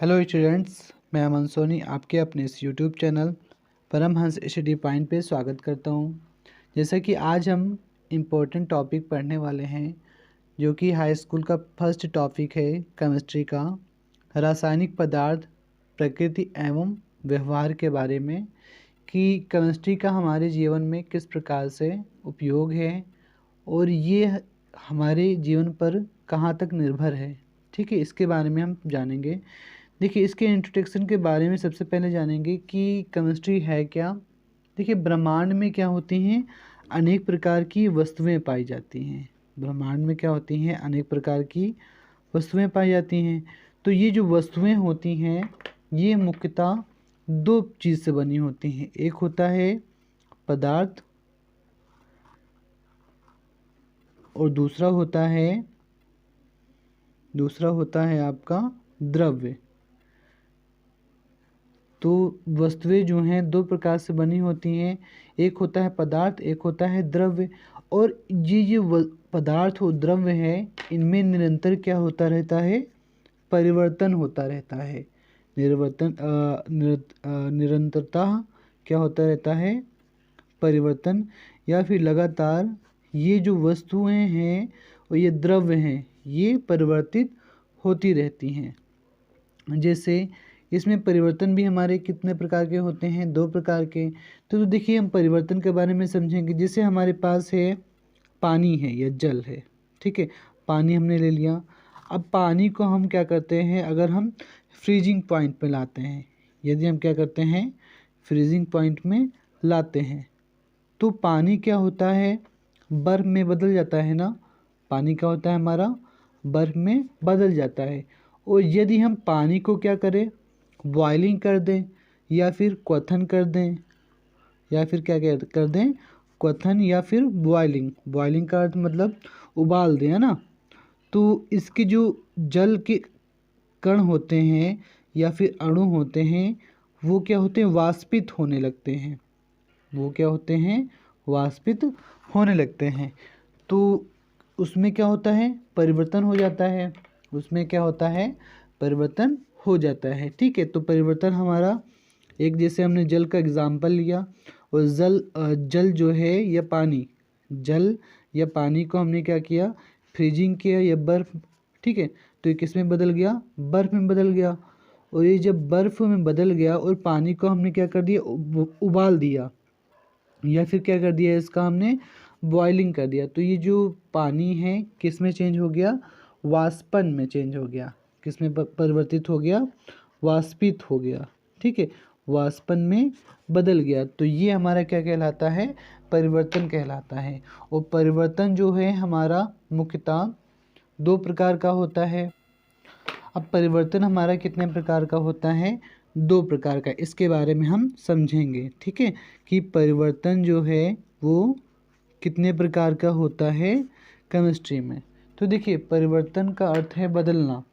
Hello students, मैं अमन सोनी आपके अपने इस YouTube channel Paramhans study point पे स्वागत करता हूँ। जैसा कि आज हम इम्पोर्टेंट टॉपिक पढ़ने वाले हैं, जो कि हाई स्कूल का फर्स्ट टॉपिक है केमिस्ट्री का, रासायनिक पदार्थ, प्रकृति एवं व्यवहार के बारे में, कि केमिस्ट्री का हमारे जीवन में किस प्रकार से उपयोग है और ये हमारे जीवन पर कहाँ तक निर्भर है। ठीक है, इसके बारे में हम जानेंगे। देखिए, इसके इंट्रोडक्शन के बारे में सबसे पहले जानेंगे कि केमिस्ट्री है क्या। देखिए, ब्रह्मांड में क्या होती हैं, अनेक प्रकार की वस्तुएं पाई जाती हैं। ब्रह्मांड में क्या होती हैं, अनेक प्रकार की वस्तुएं पाई जाती हैं। तो ये जो वस्तुएं होती हैं, ये मुख्यतः दो चीज़ से बनी होती हैं। एक होता है पदार्थ और दूसरा होता है आपका द्रव्य। तो वस्तुएं जो हैं दो प्रकार से बनी होती हैं, एक होता है पदार्थ, एक होता है द्रव्य। और ये जो पदार्थ और द्रव्य है, इनमें निरंतर क्या होता रहता है, परिवर्तन होता रहता है। निरंतरता क्या होता रहता है, परिवर्तन, या फिर लगातार ये जो वस्तुएं हैं और ये द्रव्य हैं, ये परिवर्तित होती रहती हैं। जैसे इसमें परिवर्तन भी हमारे कितने प्रकार के होते हैं, दो प्रकार के। तो देखिए, हम परिवर्तन के बारे में समझेंगे। जैसे हमारे पास है पानी है या जल है, ठीक है, पानी हमने ले लिया। अब पानी को हम क्या करते हैं, अगर हम फ्रीजिंग पॉइंट पे लाते हैं, यदि हम क्या करते हैं, फ्रीजिंग पॉइंट में लाते हैं, तो पानी क्या होता है, बर्फ़ में बदल जाता है ना। पानी क्या होता है हमारा, बर्फ़ में बदल जाता है। और यदि हम पानी को क्या करें, बॉइलिंग कर दें या फिर क्वथन कर दें, या फिर क्या कर दें, क्वथन या फिर बॉइलिंग का अर्थ मतलब उबाल दें, है ना। तो इसके जो जल के कण होते हैं या फिर अणु होते हैं, वो क्या होते हैं, वाष्पित होने लगते हैं। वो क्या होते हैं, वाष्पित होने लगते हैं। तो उसमें क्या होता है, परिवर्तन हो जाता है। उसमें क्या होता है, परिवर्तन हो जाता है। ठीक है, तो परिवर्तन हमारा एक, जैसे हमने जल का एग्जाम्पल लिया, और जल जो है या पानी, जल या पानी को हमने क्या किया, फ्रीजिंग किया या बर्फ़। ठीक है, तो ये किस में बदल गया, बर्फ़ में बदल गया। और ये जब बर्फ़ में बदल गया और पानी को हमने क्या कर दिया, उबाल दिया, या फिर क्या कर दिया, इसका हमने बॉइलिंग कर दिया। तो ये जो पानी है किस में चेंज हो गया, वाष्पन में चेंज हो गया। किस में परिवर्तित हो गया, वाष्पित हो गया। ठीक है, वाष्पन में बदल गया। तो ये हमारा क्या कहलाता है, परिवर्तन कहलाता है। और परिवर्तन जो है हमारा मुख्यतः दो प्रकार का होता है। अब परिवर्तन हमारा कितने प्रकार का होता है, दो प्रकार का। इसके बारे में हम समझेंगे। ठीक है, कि परिवर्तन जो है वो कितने प्रकार का होता है केमिस्ट्री में। तो देखिए, परिवर्तन का अर्थ है बदलना।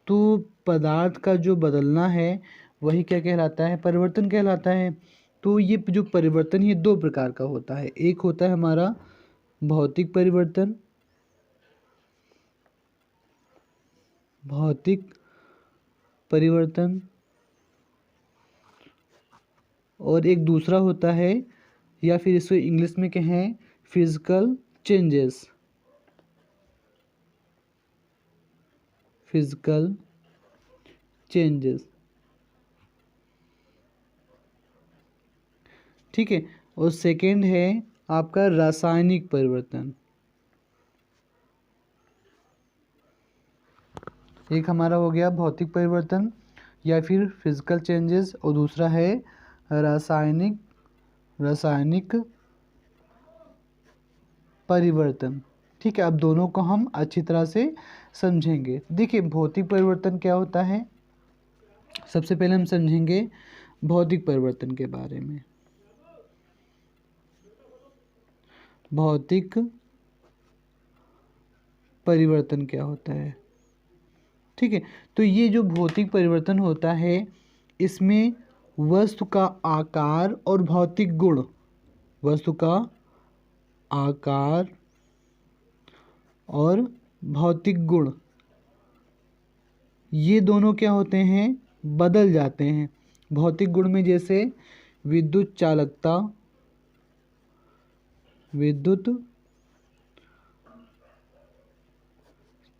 तो पदार्थ का जो बदलना है वही क्या कहलाता है, परिवर्तन कहलाता है। तो ये जो परिवर्तन, ये दो प्रकार का होता है। एक होता है हमारा भौतिक परिवर्तन, और एक दूसरा होता है, या फिर इसको इंग्लिश में कहें, फिजिकल चेंजेस। ठीक है, और सेकेंड है आपका रासायनिक परिवर्तन। एक हमारा हो गया भौतिक परिवर्तन या फिर फिजिकल चेंजेस, और दूसरा है रासायनिक परिवर्तन। ठीक है, अब दोनों को हम अच्छी तरह से समझेंगे। देखिए, भौतिक परिवर्तन क्या होता है, सबसे पहले हम समझेंगे भौतिक परिवर्तन के बारे में। भौतिक परिवर्तन क्या होता है, ठीक है। तो ये जो भौतिक परिवर्तन होता है, इसमें वस्तु का आकार और भौतिक गुण, वस्तु का आकार और भौतिक गुण, ये दोनों क्या होते हैं, बदल जाते हैं। भौतिक गुण में जैसे विद्युत चालकता, विद्युत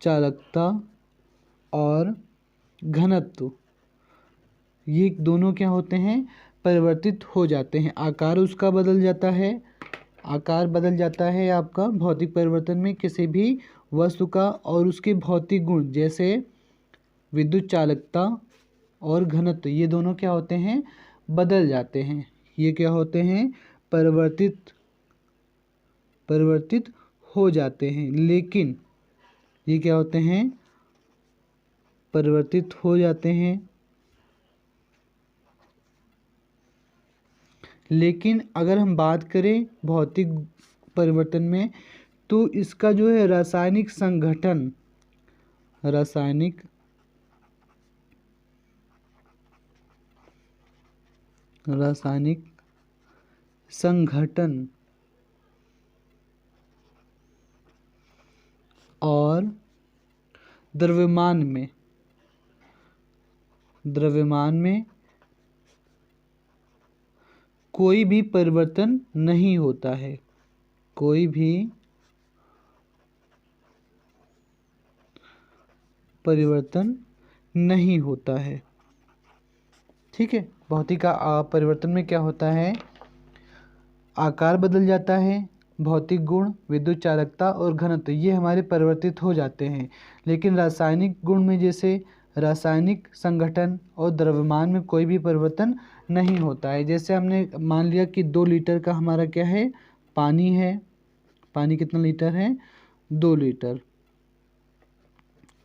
चालकता और घनत्व, ये दोनों क्या होते हैं, परिवर्तित हो जाते हैं। आकार उसका बदल जाता है, आकार बदल जाता है आपका भौतिक परिवर्तन में किसी भी वस्तु का, और उसके भौतिक गुण जैसे विद्युत चालकता और घनत्व, ये दोनों क्या होते हैं, बदल जाते हैं। ये क्या होते हैं, परिवर्तित हो जाते हैं। लेकिन ये क्या होते हैं, परिवर्तित हो जाते हैं। लेकिन अगर हम बात करें भौतिक परिवर्तन में, तो इसका जो है रासायनिक संघटन, रासायनिक संघटन और द्रव्यमान में कोई भी परिवर्तन नहीं होता है, कोई भी परिवर्तन नहीं होता है। ठीक है, भौतिक परिवर्तन में क्या होता है, आकार बदल जाता है, भौतिक गुण, विद्युत चालकता और घनत्व ये हमारे परिवर्तित हो जाते हैं। लेकिन रासायनिक गुण में जैसे रासायनिक संगठन और द्रव्यमान में कोई भी परिवर्तन नहीं होता है। जैसे हमने मान लिया कि 2 लीटर का हमारा क्या है, पानी है। पानी कितना लीटर है, 2 लीटर।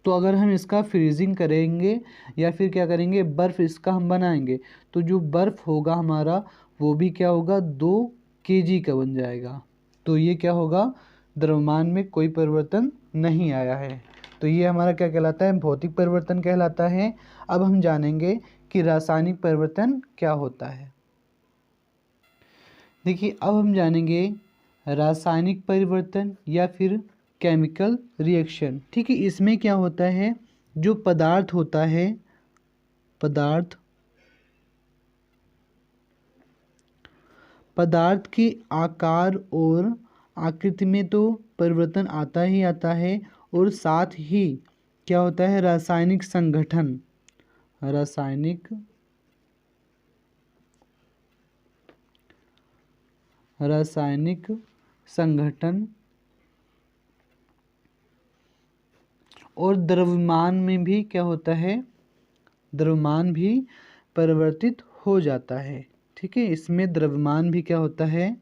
तो अगर हम इसका फ्रीजिंग करेंगे या फिर क्या करेंगे, बर्फ़ इसका हम बनाएंगे, तो जो बर्फ़ होगा हमारा वो भी क्या होगा, 2 kg का बन जाएगा। तो ये क्या होगा, द्रव्यमान में कोई परिवर्तन नहीं आया है। तो ये हमारा क्या कहलाता है, भौतिक परिवर्तन कहलाता है। अब हम जानेंगे कि रासायनिक परिवर्तन क्या होता है। देखिए, अब हम जानेंगे रासायनिक परिवर्तन या फिर केमिकल रिएक्शन। ठीक है, इसमें क्या होता है, जो पदार्थ होता है, पदार्थ के आकार और आकृति में तो परिवर्तन आता ही आता है, और साथ ही क्या होता है, रासायनिक संगठन, रासायनिक संगठन और द्रव्यमान में भी क्या होता है, द्रव्यमान भी परिवर्तित हो जाता है। ठीक है, इसमें द्रव्यमान भी क्या होता है,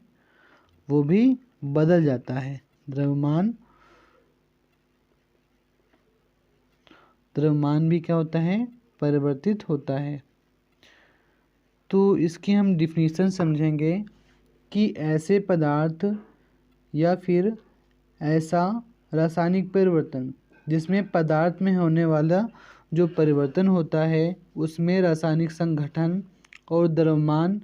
वो भी बदल जाता है। द्रव्यमान भी क्या होता है, परिवर्तित होता है। तो इसकी हम डिफिनीशन समझेंगे कि ऐसे पदार्थ या फिर ऐसा रासायनिक परिवर्तन जिसमें पदार्थ में होने वाला जो परिवर्तन होता है उसमें रासायनिक संगठन और द्रव्यमान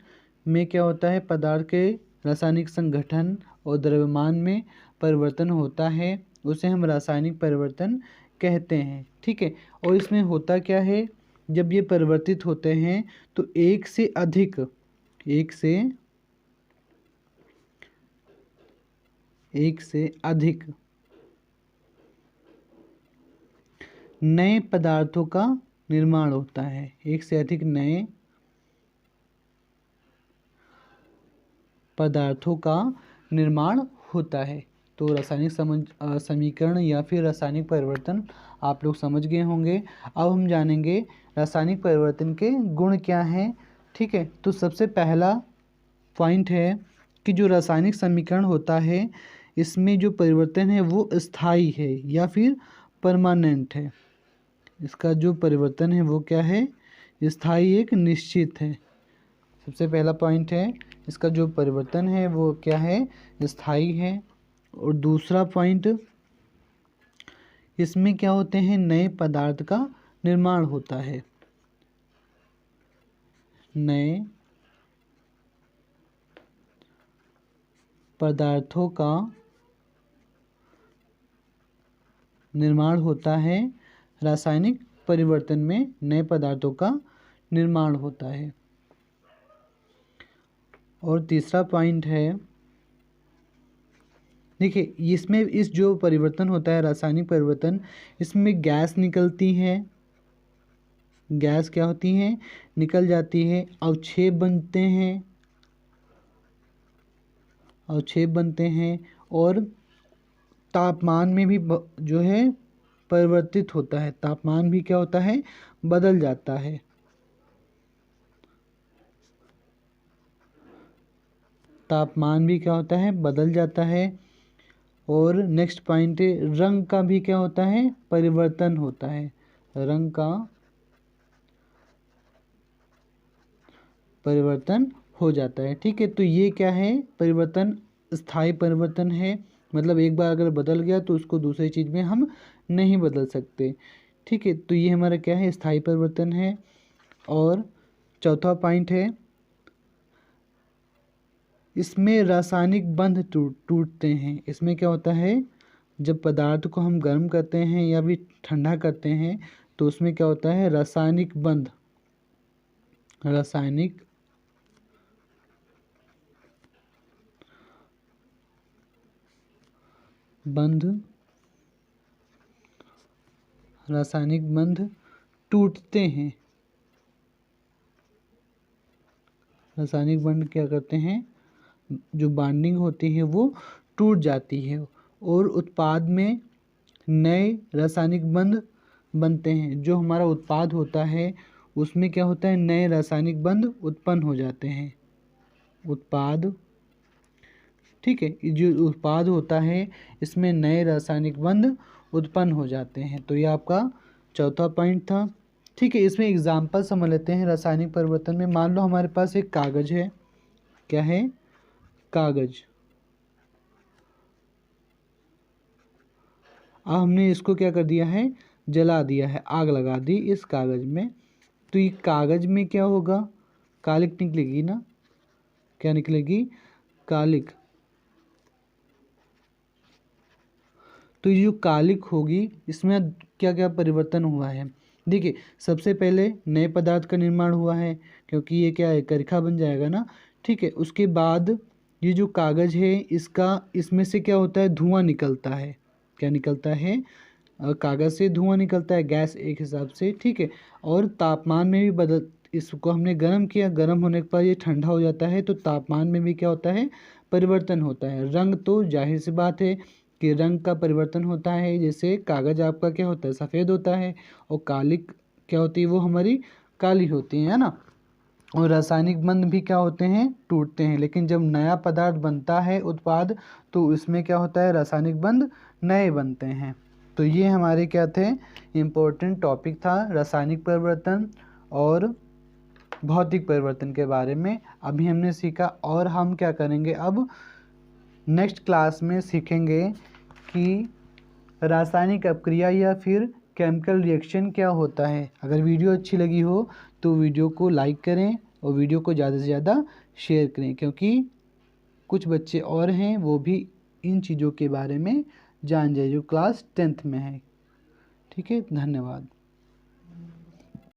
में क्या होता है, पदार्थ के रासायनिक संगठन और द्रव्यमान में परिवर्तन होता है, उसे हम रासायनिक परिवर्तन कहते हैं। ठीक है, और इसमें होता क्या है, जब ये परिवर्तित होते हैं तो एक से अधिक नए पदार्थों का निर्माण होता है, एक से अधिक नए पदार्थों का निर्माण होता है। तो रासायनिक समीकरण या फिर रासायनिक परिवर्तन आप लोग समझ गए होंगे। अब हम जानेंगे रासायनिक परिवर्तन के गुण क्या हैं। ठीक है, तो सबसे पहला पॉइंट है कि जो रासायनिक समीकरण होता है इसमें जो परिवर्तन है वो स्थायी है या फिर परमानेंट है। इसका जो परिवर्तन है वो क्या है, स्थायी, एक निश्चित है। सबसे पहला पॉइंट है, इसका जो परिवर्तन है वो क्या है, स्थायी है। और दूसरा पॉइंट, इसमें क्या होते हैं, नए पदार्थ का निर्माण होता है, नए पदार्थों का निर्माण होता है। रासायनिक परिवर्तन में नए पदार्थों का निर्माण होता है। और तीसरा पॉइंट है, देखिए इसमें इस जो परिवर्तन होता है रासायनिक परिवर्तन, इसमें गैस निकलती है, गैस क्या होती है, निकल जाती है, अवक्षेप बनते हैं, अवक्षेप बनते हैं, और तापमान में भी जो है परिवर्तित होता है, तापमान भी क्या होता है, बदल जाता है। तापमान भी क्या होता है, बदल जाता है। और नेक्स्ट पॉइंट है, रंग का भी क्या होता है, परिवर्तन होता है, रंग का परिवर्तन हो जाता है। ठीक है, तो ये क्या है, परिवर्तन स्थायी परिवर्तन है, मतलब एक बार अगर बदल गया तो उसको दूसरी चीज़ में हम नहीं बदल सकते। ठीक है, तो ये हमारा क्या है, स्थायी परिवर्तन है। और चौथा पॉइंट है, इसमें रासायनिक बंध टूटते हैं। इसमें क्या होता है, जब पदार्थ को हम गर्म करते हैं या भी ठंडा करते हैं तो उसमें क्या होता है, रासायनिक बंध, रासायनिक बंध, रासायनिक बंध टूटते हैं। रासायनिक बंध क्या करते हैं, जो बॉन्डिंग होती है वो टूट जाती है और उत्पाद में नए रासायनिक बंध बनते हैं। जो हमारा उत्पाद होता है उसमें क्या होता है, नए रासायनिक बंध उत्पन्न हो जाते हैं, उत्पाद। ठीक है, जो उत्पाद होता है इसमें नए रासायनिक बंध उत्पन्न हो जाते हैं। तो ये आपका चौथा पॉइंट था। ठीक है, इसमें एग्जाम्पल समझ लेते हैं रासायनिक परिवर्तन में। मान लो हमारे पास एक कागज है, क्या है, कागज। अब हमने इसको क्या कर दिया है, जला दिया है, आग लगा दी इस कागज में। तो ये कागज में क्या होगा, कालिक निकलेगी ना, क्या निकलेगी, कालिक। तो ये जो कालिक होगी इसमें क्या क्या परिवर्तन हुआ है, देखिए सबसे पहले नए पदार्थ का निर्माण हुआ है, क्योंकि ये क्या है, करिखा बन जाएगा ना। ठीक है, उसके बाद ये जो कागज है इसका, इसमें से क्या होता है, धुआं निकलता है, क्या निकलता है, कागज से धुआं निकलता है, गैस एक हिसाब से। ठीक है, और तापमान में भी बदल, इसको हमने गर्म किया, गर्म होने के बाद ये ठंडा हो जाता है, तो तापमान में भी क्या होता है, परिवर्तन होता है। रंग तो जाहिर सी बात है कि रंग का परिवर्तन होता है, जैसे कागज आपका क्या होता है, सफ़ेद होता है, और कालिक क्या होती है, वो हमारी काली होती है ना। और रासायनिक बंध भी क्या होते हैं, टूटते हैं। लेकिन जब नया पदार्थ बनता है, उत्पाद, तो इसमें क्या होता है, रासायनिक बंध नए बनते हैं। तो ये हमारे क्या थे, इम्पोर्टेंट टॉपिक था रासायनिक परिवर्तन और भौतिक परिवर्तन के बारे में अभी हमने सीखा। और हम क्या करेंगे, अब नेक्स्ट क्लास में सीखेंगे कि रासायनिक अपक्रिया या फिर केमिकल रिएक्शन क्या होता है। अगर वीडियो अच्छी लगी हो तो वीडियो को लाइक करें और वीडियो को ज़्यादा से ज़्यादा शेयर करें, क्योंकि कुछ बच्चे और हैं वो भी इन चीज़ों के बारे में जान जाए जो क्लास 10th में है। ठीक है, धन्यवाद।